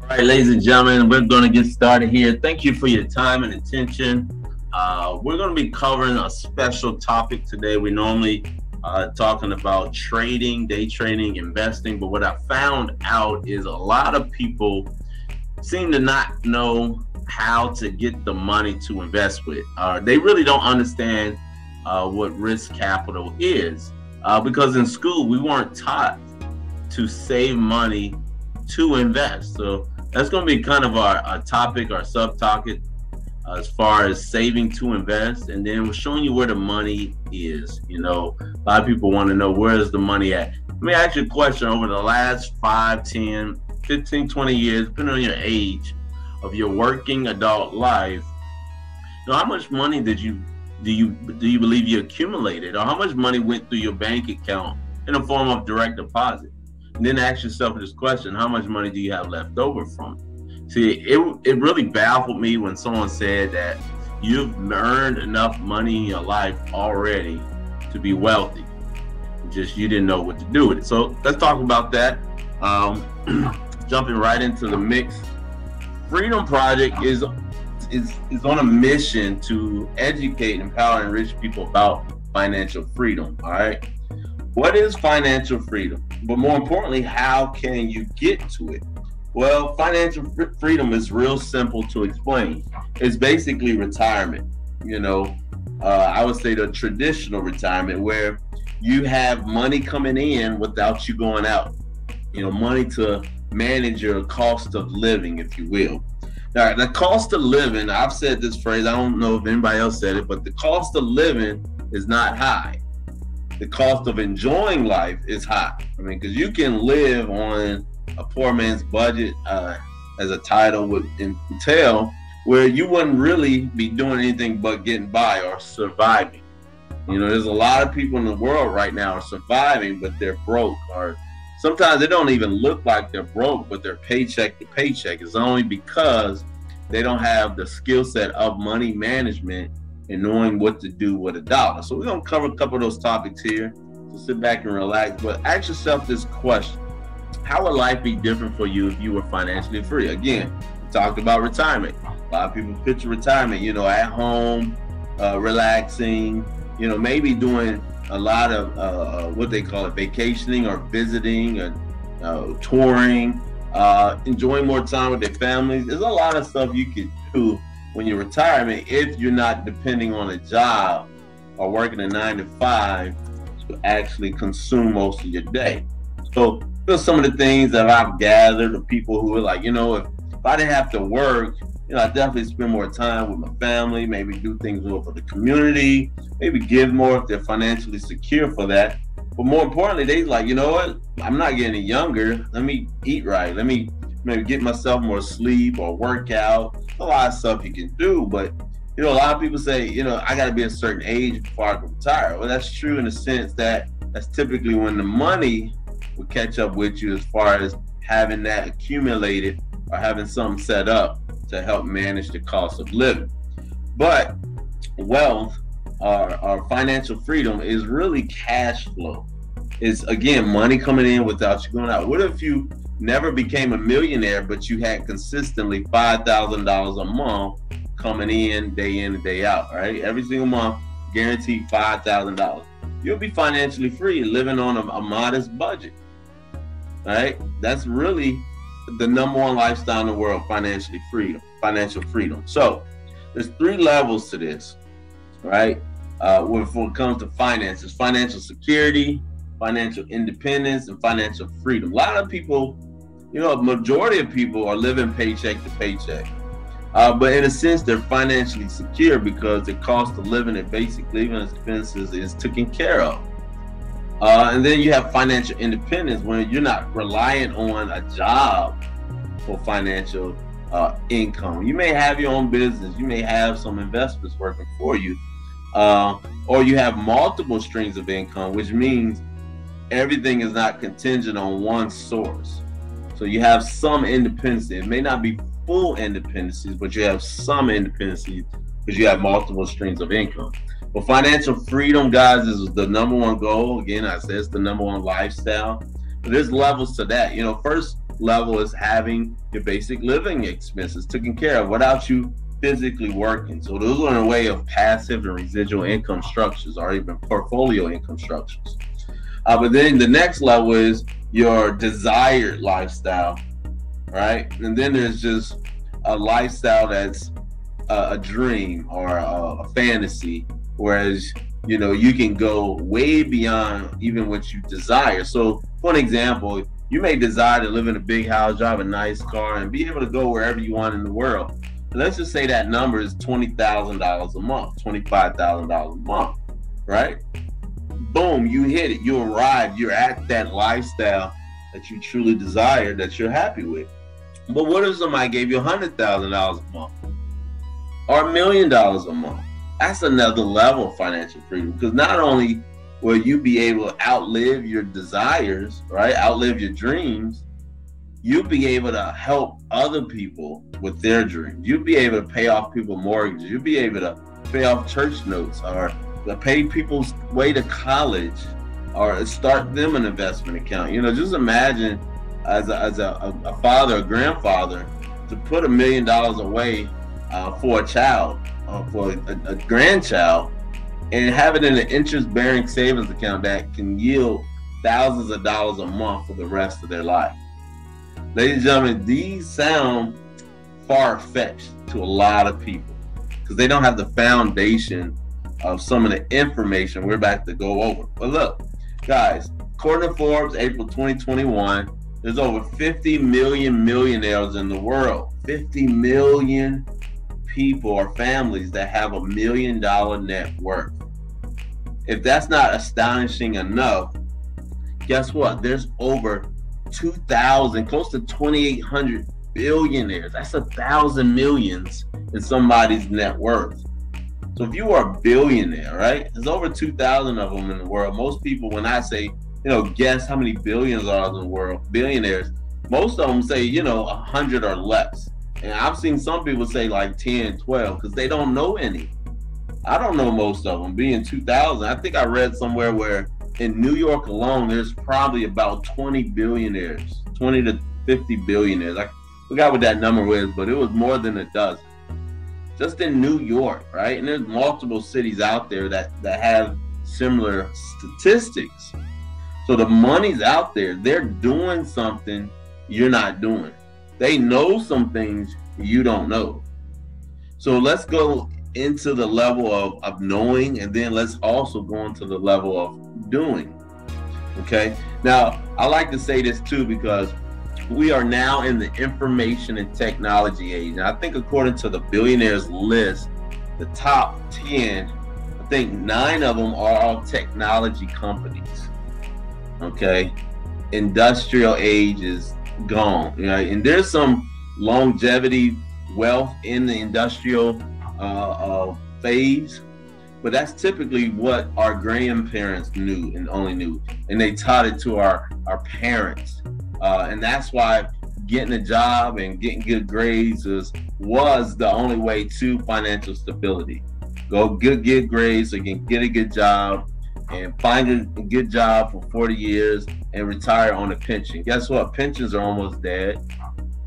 All right, ladies and gentlemen, we're going to get started here. Thank you for your time and attention. We're going to be covering a special topic today. We normally talking about trading, day trading, investing, but what I found out is a lot of people seem to not know how to get the money to invest with. They really don't understand what risk capital is because in school we weren't taught to save money to invest. So that's going to be kind of our topic, our subtopic, as far as saving to invest. And then we're showing you where the money is. You know, a lot of people want to know, where is the money at? Let me ask you a question. Over the last 5, 10, 15, 20 years, depending on your age of your working adult life, you know, how much money do you believe you accumulated, or how much money went through your bank account in the form of direct deposit? And then ask yourself this question: how much money do you have left over from it? See, it really baffled me when someone said that you've earned enough money in your life already to be wealthy. Just you didn't know what to do with it. So let's talk about that. Jumping right into the mix. Freedom Project is on a mission to educate, empower, and enrich people about financial freedom. All right. What is financial freedom? But more importantly, how can you get to it? Well, financial freedom is real simple to explain. It's basically retirement. You know, I would say the traditional retirement, where you have money coming in without you going out. You know, money to manage your cost of living, if you will. Now, the cost of living, I've said this phrase, I don't know if anybody else said it, but the cost of living is not high. The cost of enjoying life is high. I mean, because you can live on a poor man's budget, as a title would entail, where you wouldn't really be doing anything but getting by or surviving. You know, there's a lot of people in the world right now are surviving, but they're broke, or sometimes they don't even look like they're broke, but they're paycheck to paycheck. It's only because they don't have the skill set of money management and knowing what to do with a dollar. So we're going to cover a couple of those topics here. So sit back and relax, but ask yourself this question: how would life be different for you if you were financially free? Again, we talked about retirement. A lot of people picture retirement, you know, at home, relaxing, you know, maybe doing a lot of what they call it, vacationing or visiting or touring, enjoying more time with their families. There's a lot of stuff you can do when you're retirement if you're not depending on a job or working a 9 to 5 to actually consume most of your day. So some of the things that I've gathered of people who are like, you know, if I didn't have to work, you know, I definitely spend more time with my family, maybe do things more for the community, maybe give more if they're financially secure for that. But more importantly, they like, you know what, I'm not getting any younger. Let me eat right. Let me maybe get myself more sleep or workout. A lot of stuff you can do, but you know, a lot of people say, you know, I got to be a certain age before I can retire. Well, that's true in the sense that that's typically when the money will catch up with you, as far as having that accumulated or having something set up to help manage the cost of living. But wealth or financial freedom is really cash flow. It's, again, money coming in without you going out. What if you never became a millionaire, but you had consistently $5,000 a month coming in and day out, right? Every single month, guaranteed $5,000. You'll be financially free, living on a modest budget, right? That's really the number one lifestyle in the world: financial freedom. So there's 3 levels to this, right? When it comes to finances: financial security, financial independence, and financial freedom. A lot of people, you know, a majority of people are living paycheck to paycheck. But in a sense, they're financially secure because the cost of living and basic living expenses is taken care of. And then you have financial independence, when you're not reliant on a job for financial income. You may have your own business. You may have some investments working for you. Or you have multiple streams of income, which means everything is not contingent on one source. So you have some independence. It may not be full independencies, but you have some independencies because you have multiple streams of income. But financial freedom, guys, is the number one goal. Again, I said it's the number one lifestyle. But there's levels to that. You know, first level is having your basic living expenses taken care of without you physically working. So those are a way of passive and residual income structures, or even portfolio income structures. But then the next level is your desired lifestyle, right? And then there's just a lifestyle that's a dream or a fantasy, whereas you can go way beyond even what you desire. So for an example, you may desire to live in a big house, drive a nice car, and be able to go wherever you want in the world. Let's just say that number is $20,000 a month, $25,000 a month, right? Boom, you hit it, you arrived, you're at that lifestyle that you truly desire, that you're happy with. But what if somebody gave you $100,000 a month or $1 million a month? That's another level of financial freedom, because not only will you be able to outlive your desires, right? Outlive your dreams. You'll be able to help other people with their dreams. You'll be able to pay off people's mortgages. You'll be able to pay off church notes, or to pay people's way to college, or start them an investment account. Just imagine as a father or grandfather to put $1 million away for a child, for a grandchild, and have it in an interest-bearing savings account that can yield thousands of dollars a month for the rest of their life. Ladies and gentlemen, these sound far-fetched to a lot of people because they don't have the foundation of some of the information we're about to go over. But look, guys, according to Forbes, April 2021, there's over 50 million millionaires in the world. 50 million people or families that have $1 million net worth. If that's not astonishing enough, guess what? There's over 2,000, close to 2,800 billionaires. That's 1,000 millions in somebody's net worth. So if you are a billionaire, right? There's over 2,000 of them in the world. Most people, when I say, guess how many billions are in the world, billionaires, most of them say, 100 or less. And I've seen some people say like 10, 12, because they don't know any. I don't know most of them. Being 2,000, I think I read somewhere where in New York alone, there's probably about 20 billionaires, 20 to 50 billionaires. I forgot what that number was, but it was more than a dozen. Just in New York, right? And there's multiple cities out there that have similar statistics. So the money's out there. They're doing something you're not doing. They know some things you don't know. So let's go into the level of knowing, and then let's also go into the level of doing. Okay? Now, I like to say this too, because we are now in the information and technology age. And I think according to the billionaires list, the top 10, I think 9 of them are all technology companies. Okay? Industrial age is gone. And there's some longevity wealth in the industrial phase, but that's typically what our grandparents knew and only knew. And they taught it to our parents. And that's why getting a job and getting good grades was the only way to financial stability. Go get good grades so you can get a good job and find a good job for 40 years and retire on a pension. Guess what? Pensions are almost dead,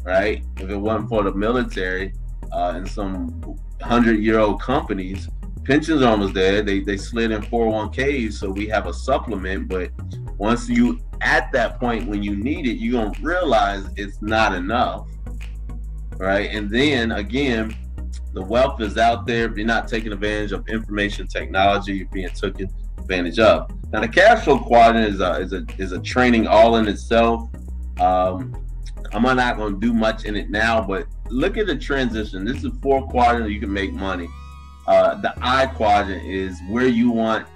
right? If it wasn't for the military and some 100-year-old companies, pensions are almost dead. They slid in 401ks, so we have a supplement. But once you at that point when you need it, you're gonna realize it's not enough, right? And then again, the wealth is out there. If you're not taking advantage of information technology, you're being taken advantage of. Now, the cash flow quadrant is a training all in itself. I'm not going to do much in it now, but look at the transition. This is 4 quadrants you can make money. The I quadrant is where you want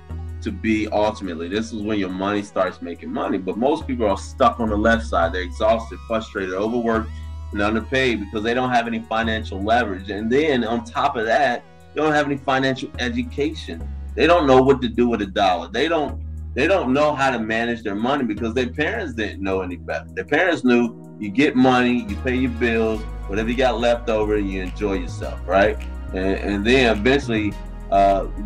to be ultimately. This is when your money starts making money. But most people are stuck on the left side. They're exhausted, frustrated, overworked, and underpaid because they don't have any financial leverage. And then on top of that, they don't have any financial education. They don't know what to do with a dollar. They don't know how to manage their money because their parents didn't know any better. Their parents knew you get money, you pay your bills, whatever you got left over, you enjoy yourself, right? And then eventually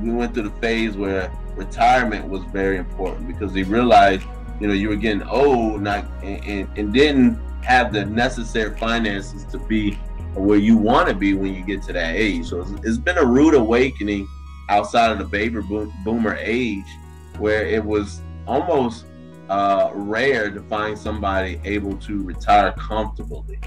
we went through the phase where retirement was very important because they realized, you were getting old, and then have the necessary finances to be where you want to be when you get to that age. So it's been a rude awakening outside of the baby boomer age, where it was almost rare to find somebody able to retire comfortably.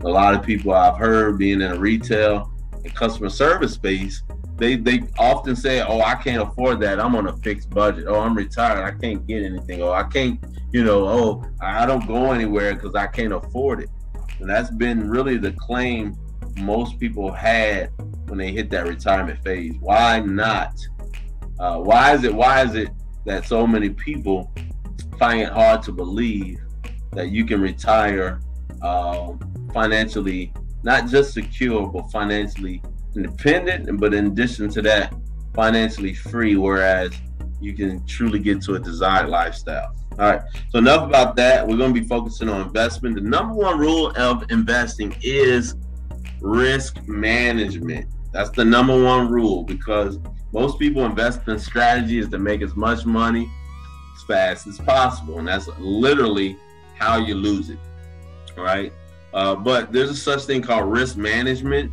A lot of people I've heard being in a retail and customer service space, they often say, oh, I can't afford that. I'm on a fixed budget. Oh, I'm retired. I can't get anything. Oh, I can't, oh, I don't go anywhere because I can't afford it. And that's been really the claim most people had when they hit that retirement phase. Why not? Why is it that so many people find it hard to believe that you can retire financially, not just secure, but financially independent, but in addition to that, financially free, whereas you can truly get to a desired lifestyle. All right, so enough about that. We're going to be focusing on investment. The number one rule of investing is risk management. That's the number one rule, because most people invest in strategies to make as much money as fast as possible, and that's literally how you lose it. All right, but there's a such thing called risk management,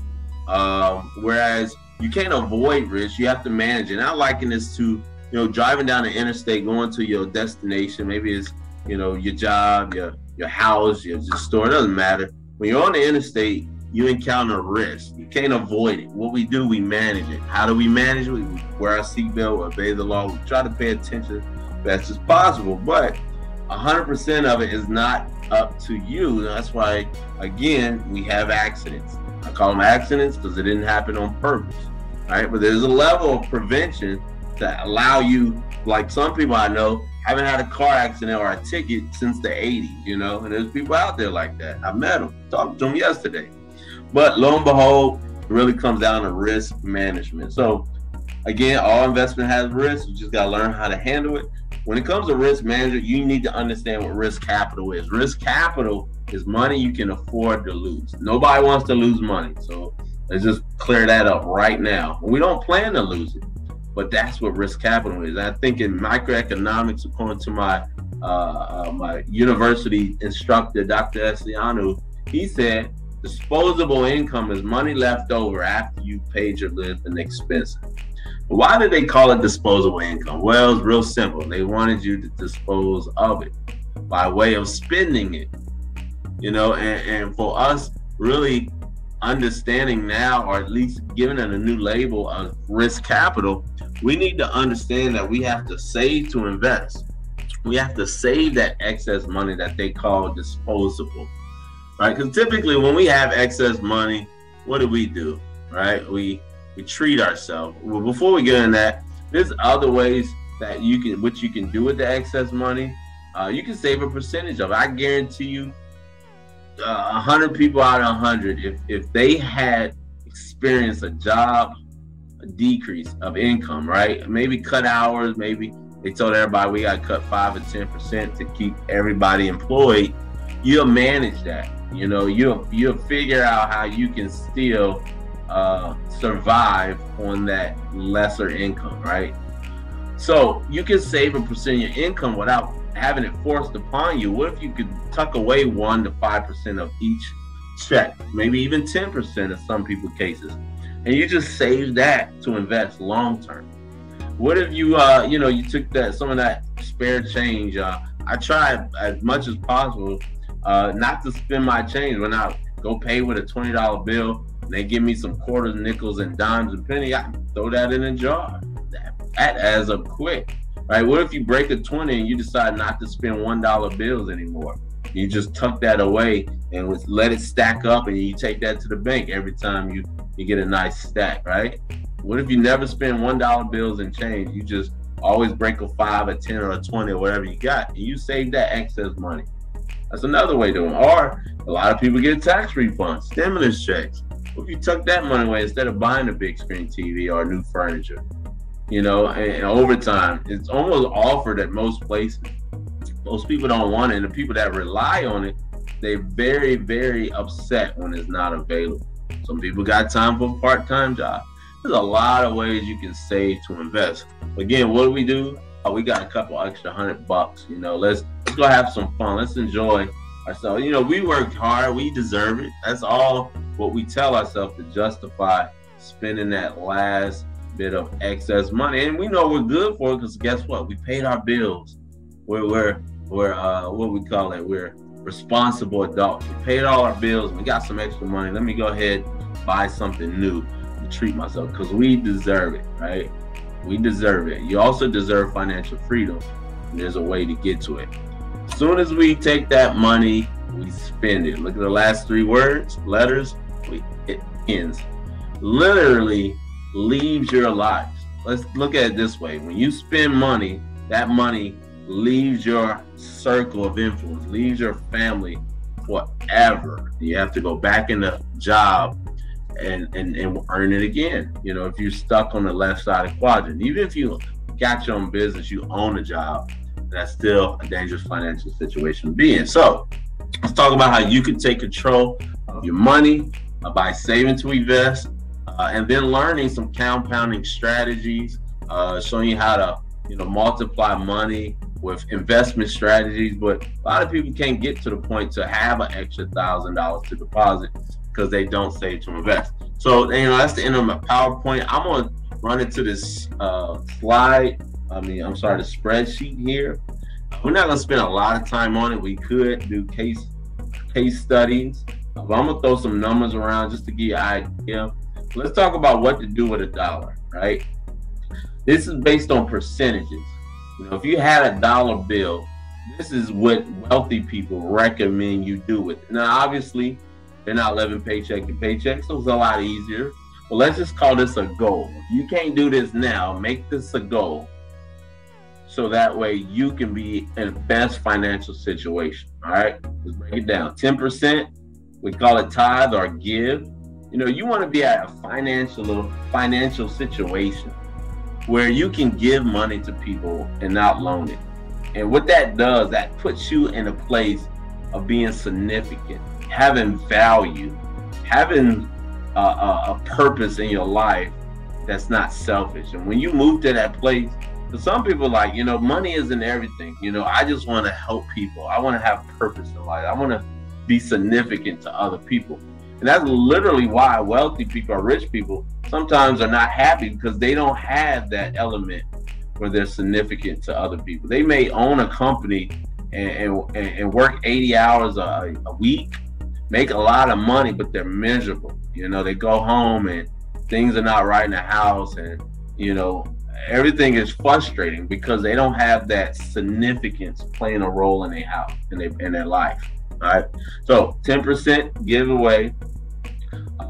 whereas you can't avoid risk, you have to manage it. And I liken this to driving down the interstate, going to your destination. Maybe it's your job, your house, your store. It doesn't matter. When you're on the interstate, you encounter risk. You can't avoid it. What we do, we manage it. How do we manage it? We wear our seatbelt, we obey the law. We try to pay attention as best as possible. But 100% of it is not up to you. That's why, again, we have accidents. I call them accidents because it didn't happen on purpose. All right, but there's a level of prevention to allow you, like some people I know haven't had a car accident or a ticket since the 80s, and there's people out there like that. I met them, talked to them yesterday. But lo and behold, it really comes down to risk management. So again, all investment has risk. You just got to learn how to handle it. When it comes to risk management, you need to understand what risk capital is. Risk capital is money you can afford to lose. Nobody wants to lose money. So let's just clear that up right now. We don't plan to lose it, but that's what risk capital is. I think in microeconomics, according to my my university instructor, Dr. Essianu, he said disposable income is money left over after you paid your living expenses. Why did they call it disposable income? Well, it's real simple. They wanted you to dispose of it by way of spending it. And for us really understanding now, or at least giving it a new label of risk capital, we need to understand that we have to save to invest. We have to save that excess money that they call disposable, right? Because typically when we have excess money, what do? Right? We treat ourselves. Well, before we get in that, there's other ways that you can do with the excess money. You can save a percentage of it. I guarantee you, 100 people out of 100, if they had experienced a decrease of income, right? Maybe cut hours, maybe they told everybody we got to cut 5 or 10% to keep everybody employed. You'll manage that. You'll figure out how you can still survive on that lesser income, right? So you can save a percent of your income without having it forced upon you. What if you could tuck away 1 to 5% of each check, maybe even 10% in some people's cases, and you just save that to invest long term? What if you you took some of that spare change? I try as much as possible not to spend my change. When I go pay with a $20 bill and they give me some quarters, nickels, and dimes and pennies, I throw that in a jar. That adds up quick. Right? What if you break a 20 and you decide not to spend $1 bills anymore? You just tuck that away and let it stack up, and you take that to the bank every time you get a nice stack, right? What if you never spend $1 bills and change? You just always break a 5, a 10, or a 20, or whatever you got, and you save that excess money. That's another way to do it. Or a lot of people get tax refunds, stimulus checks. What if you tuck that money away instead of buying a big screen TV or new furniture? And over time, it's almost offered at most places. Most people don't want it, and the people that rely on it, they're very, very upset when it's not available. Some people got time for a part-time job. There's a lot of ways you can save to invest. Again, what do? We got a couple extra $100. Let's go have some fun. Let's enjoy ourselves. We work hard, we deserve it. That's all what we tell ourselves to justify spending that last bit of excess money. And we know we're good for it because guess what? We paid our bills. We're what we call it? We're responsible adults. We paid all our bills. We got some extra money. Let me go ahead and buy something new to treat myself because we deserve it, right? We deserve it. You also deserve financial freedom. And there's a way to get to it. As soon as we take that money, we spend it. Look at the last three letters. It ends. Literally leaves your life. Let's look at it this way. When you spend money, that money leaves your circle of influence, leaves your family forever. You have to go back in the job and earn it again. If you're stuck on the left side of the quadrant, even if you got your own business, you own a job, that's still a dangerous financial situation to be in. So let's talk about how you can take control of your money by saving to invest, and then learning some compounding strategies, showing you how to multiply money with investment strategies. But a lot of people can't get to the point to have an extra $1,000 to deposit because they don't save to invest. So that's the end of my PowerPoint. I'm gonna run into this the spreadsheet here. We're not gonna spend a lot of time on it. We could do case studies, but I'm gonna throw some numbers around just to give you an idea. Let's talk about what to do with $1, right? This is based on percentages. If you had a dollar bill, this is what wealthy people recommend you do with it. Now, obviously, they're not living paycheck to paycheck, so it's a lot easier. But let's just call this a goal. If you can't do this now, make this a goal. So that way you can be in the best financial situation. All right, let's break it down. 10%, we call it tithe or give. You want to be at a financial situation where you can give money to people and not loan it. And what that does, that puts you in a place of being significant, having value, having a purpose in your life that's not selfish. And when you move to that place, for some people, money isn't everything. I just want to help people. I want to have purpose in life. I want to be significant to other people. And that's literally why wealthy people or rich people sometimes are not happy, because they don't have that element where they're significant to other people. They may own a company and work 80 hours a week, make a lot of money, but they're miserable. They go home and things are not right in the house, and everything is frustrating because they don't have that significance playing a role in their house, in their life. All right. So 10% giveaway.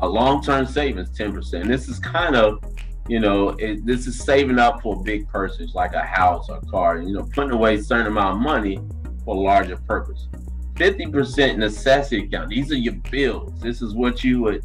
Long-term savings, 10%. This is kind of, this is saving up for big purchase like a house or a car, putting away a certain amount of money for a larger purpose. 50% necessity account. These are your bills. This is what you would,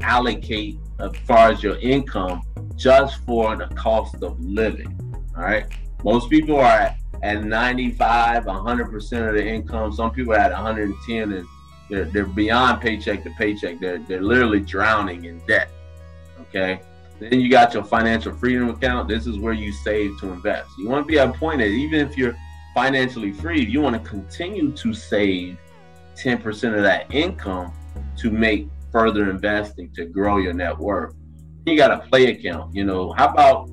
allocate as far as your income just for the cost of living. All right. Most people are at 95, 100% of their income. Some people are at 110, and they're beyond paycheck to paycheck. They're literally drowning in debt. Okay. Then you got your financial freedom account. This is where you save to invest. You want to be at a point that even if you're financially free, you want to continue to save 10% of that income to make further investing to grow your net worth. You got a play account. How about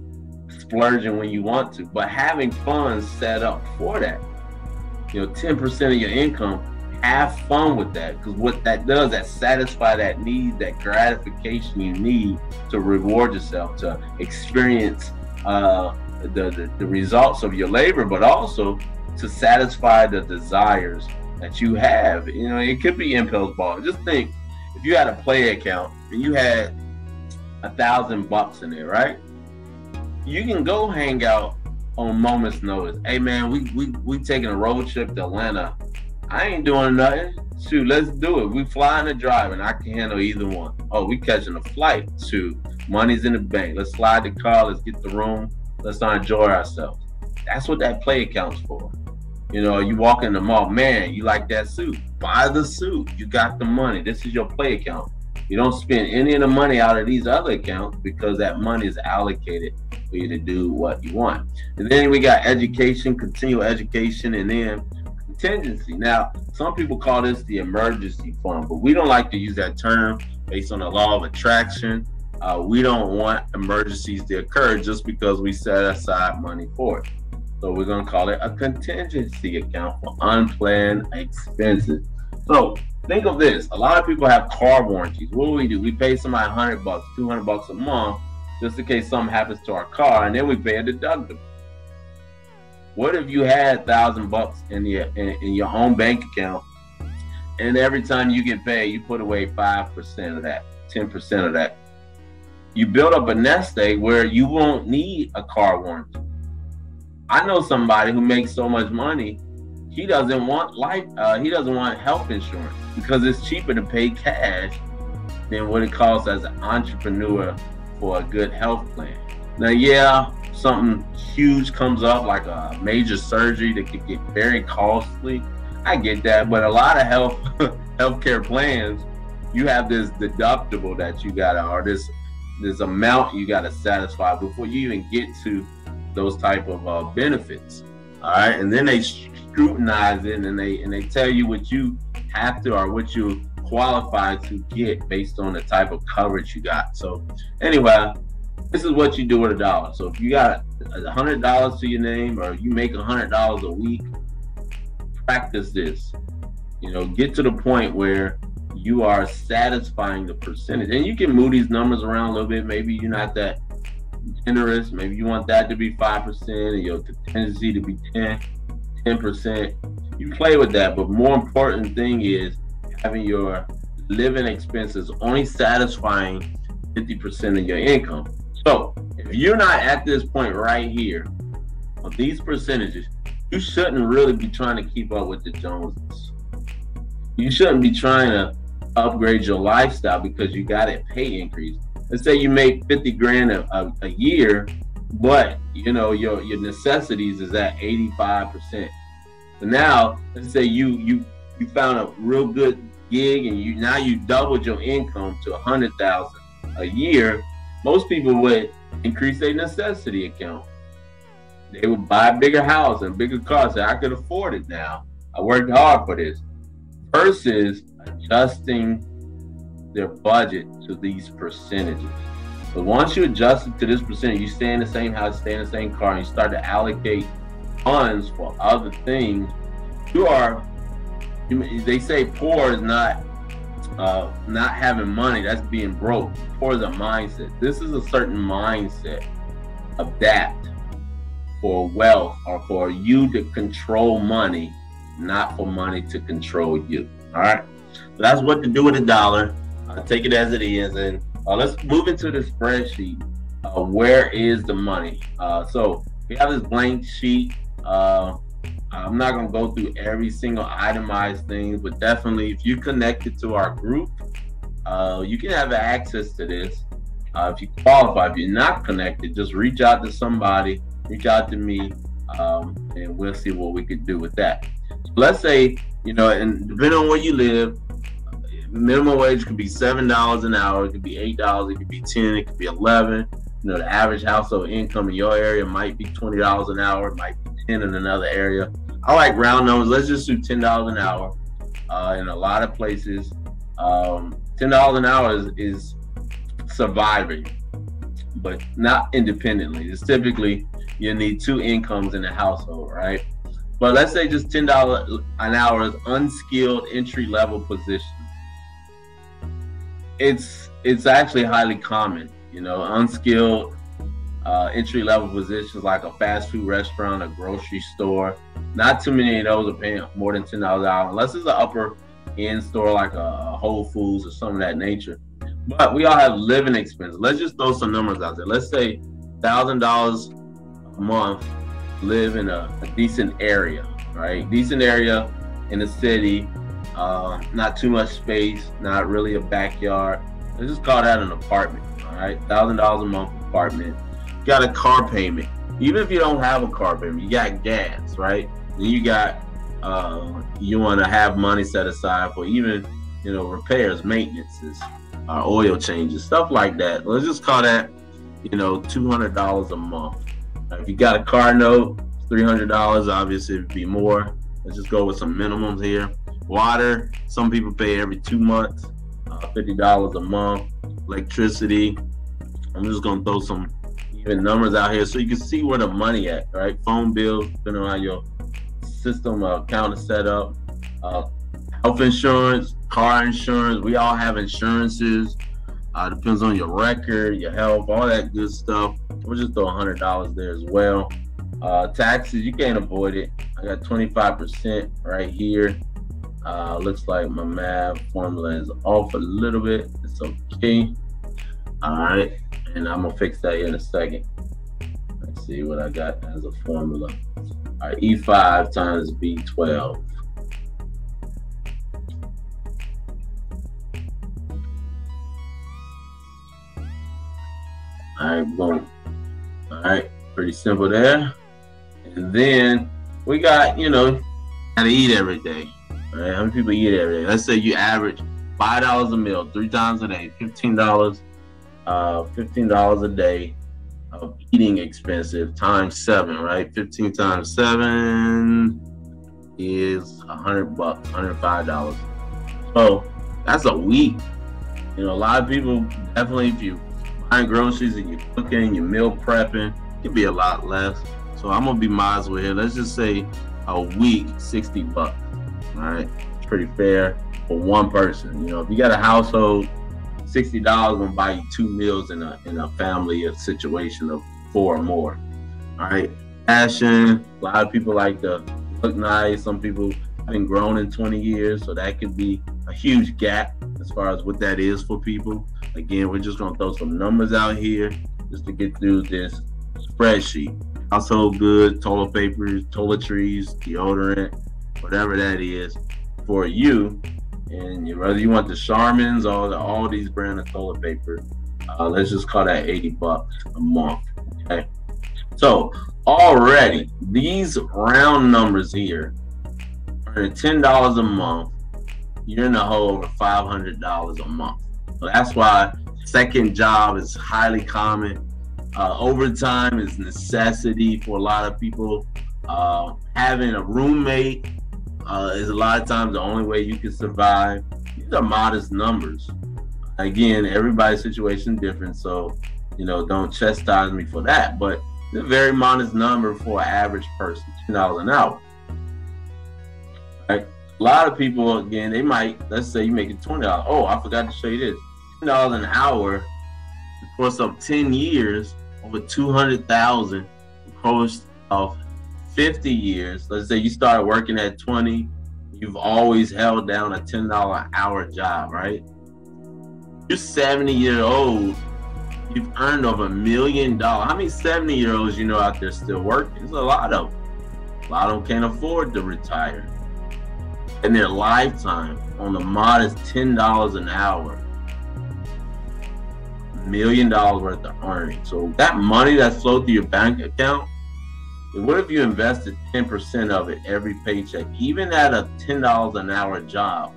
splurging when you want to, but having funds set up for that? 10% of your income, have fun with that, because what that does, that satisfy that need, that gratification you need to reward yourself, to experience the results of your labor, but also to satisfy the desires that you have. It could be impulse ball. Just think, if you had a play account and you had $1,000 in there, right? You can go hang out on moment's notice. Hey man, we taking a road trip to Atlanta. I ain't doing nothing. Shoot, let's do it. We flying or driving. I can handle either one. Oh, we catching a flight. Shoot, money's in the bank. Let's slide the car. Let's get the room. Let's enjoy ourselves. That's what that play account's for. You walk in the mall, man, you like that suit. Buy the suit. You got the money. This is your play account. You don't spend any of the money out of these other accounts because that money is allocated for you to do what you want. And then we got education, continual education, and then contingency. Now, some people call this the emergency fund, but we don't like to use that term based on the law of attraction. We don't want emergencies to occur just because we set aside money for it. So we're going to call it a contingency account for unplanned expenses. So think of this. A lot of people have car warranties. What do? We pay somebody $100, $200 a month just in case something happens to our car, and then we pay a deductible. What if you had $1,000 in your own bank account, and every time you get paid, you put away 5% of that, 10% of that? You build up a nest egg where you won't need a car warranty. I know somebody who makes so much money, he doesn't want health insurance because it's cheaper to pay cash than what it costs as an entrepreneur for a good health plan. Now, yeah, something huge comes up like a major surgery that could get very costly. I get that, but a lot of healthcare plans, you have this deductible that you gotta, or this amount you gotta satisfy before you even get to those type of benefits. All right, and then they scrutinize it and they tell you what you have to or what you qualify to get based on the type of coverage you got. So anyway, this is what you do with $1. So if you got $100 to your name, or you make $100 a week, practice this. Get to the point where you are satisfying the percentage. And you can move these numbers around a little bit. Maybe you're not that generous. Maybe you want that to be 5% and your contingency to be 10%. You play with that, but more important thing is having your living expenses only satisfying 50% of your income. So if you're not at this point right here on these percentages, you shouldn't really be trying to keep up with the Joneses. You shouldn't be trying to upgrade your lifestyle because you got a pay increase. Let's say you make 50 grand a year, but your necessities is at 85%. So now let's say you found a real good gig and you doubled your income to $100,000 a year. Most people would increase their necessity account. They would buy a bigger house and bigger car. Say, I could afford it now. I worked hard for this. Versus adjusting their budget to these percentages. So once you adjust it to this percentage, you stay in the same house, stay in the same car, and you start to allocate funds for other things. They say poor is not having money, that's being broke. Poor is a mindset. This is a certain mindset. Adapt for wealth or for you to control money, not for money to control you. All right, so that's what to do with $1. Take it as it is, and let's move into the spreadsheet. Where is the money? So we have this blank sheet. I'm not going to go through every single itemized thing, but definitely if you connected to our group, you can have access to this. If you qualify, if you're not connected, just reach out to somebody, reach out to me, and we'll see what we could do with that. So let's say, and depending on where you live, minimum wage could be $7 an hour, it could be $8, it could be $10, it could be $11. The average household income in your area might be $20 an hour, it might be $10 in another area. I like round numbers. Let's just do $10 an hour. In a lot of places, $10 an hour is surviving, but not independently. It's typically you need 2 incomes in the household, right? But let's say just $10 an hour is unskilled entry-level position. It's actually highly common, unskilled entry-level positions like a fast food restaurant, a grocery store. Not too many of those are paying more than $10 an hour, unless it's an upper end store like a Whole Foods or something of that nature. But we all have living expenses. Let's just throw some numbers out there. Let's say $1,000 a month, live in a decent area, right? Decent area in the city, not too much space, not really a backyard. Let's just call that an apartment, all right? $1,000 a month apartment. You got a car payment. Even if you don't have a car payment, you got gas, right? And you got, you want to have money set aside for even, repairs, maintenances, oil changes, stuff like that. Let's just call that, $200 a month. If you got a car note, $300, obviously it'd be more. Let's just go with some minimums here. Water, some people pay every 2 months, $50 a month. Electricity, I'm just gonna throw some even numbers out here so you can see where the money at, right? Phone bills, depending on how your system account is set up. Health insurance, car insurance. We all have insurances. Depends on your record, your health, all that good stuff. We'll just throw $100 there as well. Taxes, you can't avoid it. I got 25% right here. Looks like my math formula is off a little bit. It's okay. All right, and I'm gonna fix that in a second. Let's see what I got as a formula. All right, E5 times B12. All right, boom. All right, pretty simple there. And then we got, gotta eat every day. All right, how many people eat every day? Let's say you average $5 a meal, 3 times a day, $15 a day of eating expensive times 7, right? 15 times 7 is $100, $105. So that's a week. A lot of people definitely, if you buying groceries and you're cooking, you're meal prepping, it can be a lot less. So I'm gonna be miles with here. Let's just say a week, $60. All right, it's pretty fair for one person. If you got a household, $60 gonna buy you 2 meals in a family situation of 4 or more. All right, fashion. A lot of people like to look nice. Some people haven't grown in 20 years, so that could be a huge gap as far as what that is for people. Again, we're just gonna throw some numbers out here just to get through this spreadsheet. Household goods, toilet papers, toiletries, deodorant, whatever that is for you. And whether you want the Charmins or all these brand of toilet paper, let's just call that $80 a month. Okay. So already these round numbers here are $10 a month. You're in the hole over $500 a month. So that's why second job is highly common. Overtime is necessity for a lot of people. Having a roommate is a lot of times the only way you can survive. These are modest numbers. Again, everybody's situation is different, so don't chastise me for that. But it's a very modest number for an average person, $10 an hour. Right? A lot of people, again, they might, let's say you make it $20. Oh, I forgot to show you this. $10 an hour, the course of 10 years, over 200,000, the course of 50 years. Let's say you started working at 20, you've always held down a $10 an hour job, right? You're 70 years old, you've earned over $1 million. How many 70-year-olds out there still working? There's a lot of them. A lot of them can't afford to retire. In their lifetime, on a modest $10 an hour, $1 million worth of earnings. So that money that flowed through your bank account, what if you invested 10% of it every paycheck, even at a $10 an hour job,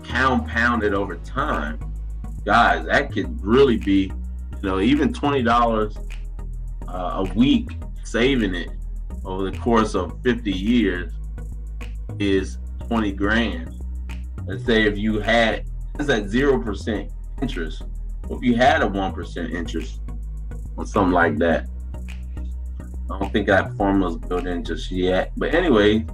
compounded over time? Guys, that could really be, even $20 a week, saving it over the course of 50 years is 20 grand. Let's say if you had, that's at 0% interest. What if you had a 1% interest or something like that? I don't think that formula's built in just yet. But anyway,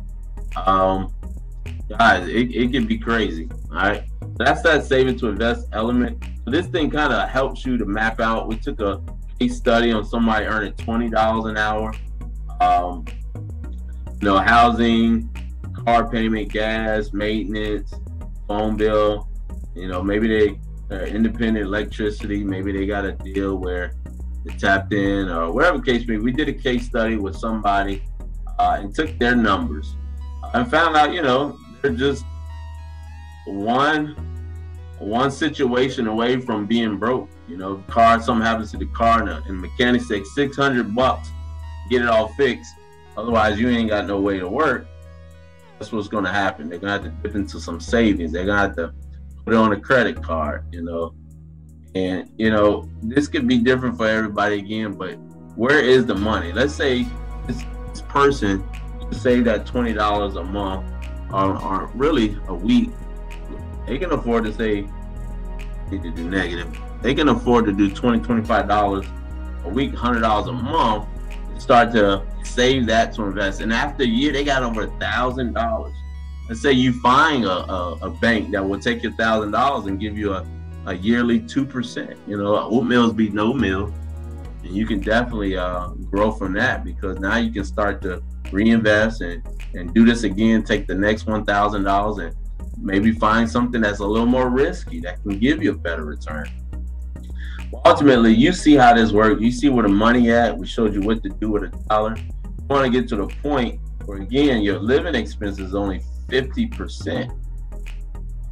guys, it can be crazy. All right. That's that saving to invest element. So this thing kind of helps you to map out. We took a case study on somebody earning $20 an hour. Housing, car payment, gas, maintenance, phone bill. Maybe they're independent electricity. Maybe they got a deal where they tapped in or whatever the case may be. We did a case study with somebody and took their numbers and found out, they're just one situation away from being broke. Car, something happens to the car and mechanics take $600, get it all fixed. Otherwise, you ain't got no way to work. That's what's going to happen. They're going to have to dip into some savings. They're going to have to put it on a credit card, And, this could be different for everybody again, but where is the money? Let's say this person save that $20 a month or really a week, they can afford to say, need to do negative. They can afford to do $20, $25 a week, $100 a month, and start to save that to invest. And after a year, they got over $1,000. Let's say you find a bank that will take your $1,000 and give you a yearly 2%. You know, oatmeal's beat no meal, and you can definitely grow from that, because now you can start to reinvest and do this again. Take the next $1,000 and maybe find something that's a little more risky that can give you a better return. Well, ultimately, you see how this works. You see where the money at. We showed you what to do with $1. You want to get to the point where, again, your living expenses is only 50%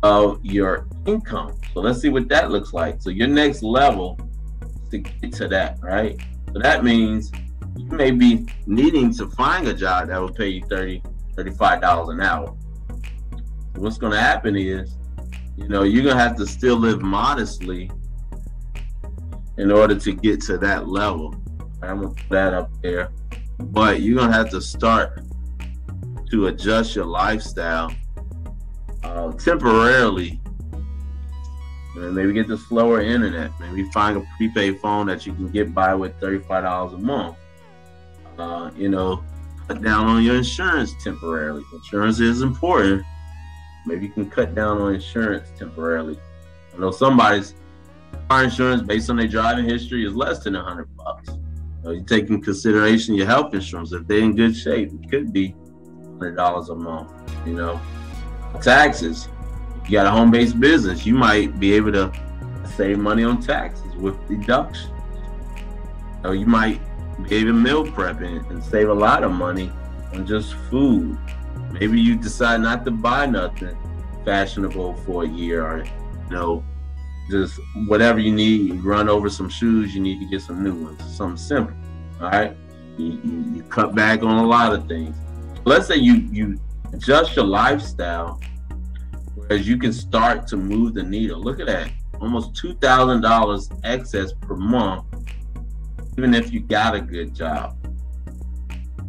of your income. So let's see what that looks like. So your next level is to get to that, right? So that means you may be needing to find a job that will pay you $30, $35 an hour. What's going to happen is, you know, you're going to have to still live modestly in order to get to that level. I'm going to put that up there. But you're going to have to start to adjust your lifestyle temporarily. And maybe get the slower internet. Maybe find a prepaid phone that you can get by with $35 a month. You know, cut down on your insurance temporarily. Insurance is important. Maybe you can cut down on insurance temporarily. I know somebody's car insurance based on their driving history is less than $100. You take in consideration your health insurance. If they're in good shape, it could be $100 a month. You know, taxes. If you got a home-based business, you might be able to save money on taxes with deductions. So you might be able to meal prep and save a lot of money on just food. Maybe you decide not to buy nothing fashionable for a year, or, you know, just whatever you need. You run over some shoes, you need to get some new ones. Something simple, all right? You cut back on a lot of things. Let's say you adjust your lifestyle, whereas you can start to move the needle. Look at that, almost $2,000 excess per month, even if you got a good job.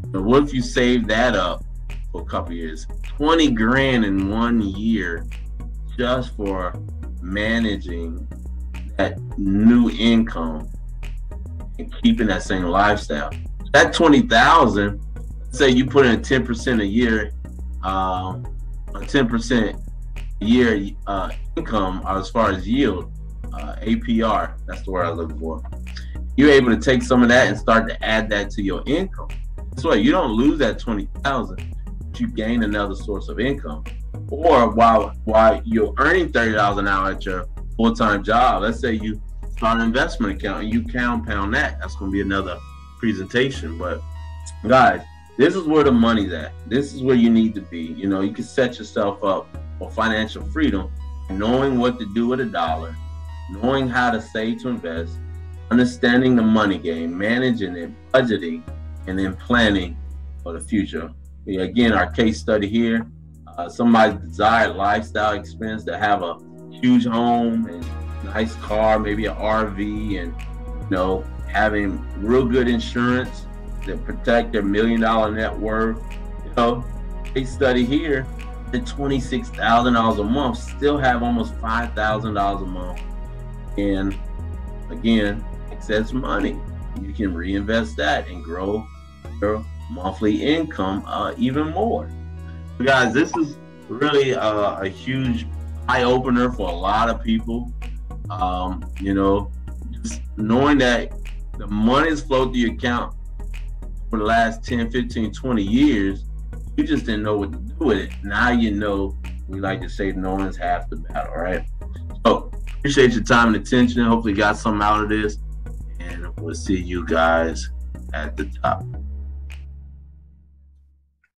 But what if you save that up for a couple years? 20 grand in 1 year just for managing that new income and keeping that same lifestyle. That 20,000, say you put in 10% a year, a 10% a year income as far as yield, APR, that's the word I was looking for. You're able to take some of that and start to add that to your income. So you don't lose that 20,000, but you gain another source of income. Or while you're earning $30 an hour at your full-time job, let's say you start an investment account and you compound that. That's going to be another presentation. But guys, this is where the money's at. This is where you need to be. You know, you can set yourself up for financial freedom, knowing what to do with $1, knowing how to save to invest, understanding the money game, managing it, budgeting, and then planning for the future. Again, our case study here, somebody's desired lifestyle experience to have a huge home and nice car, maybe an RV, and, you know, having real good insurance to protect their $1 million net worth. You know, case study here, at $26,000 a month, still have almost $5,000 a month. And again, excess money. You can reinvest that and grow your monthly income even more. So guys, this is really a huge eye-opener for a lot of people. You know, just knowing that the money's flowed through your account for the last 10, 15, 20 years, you just didn't know what to do with it. Now you know. We like to say knowing's half the battle, right? So appreciate your time and attention. Hopefully you got something out of this, and we'll see you guys at the top.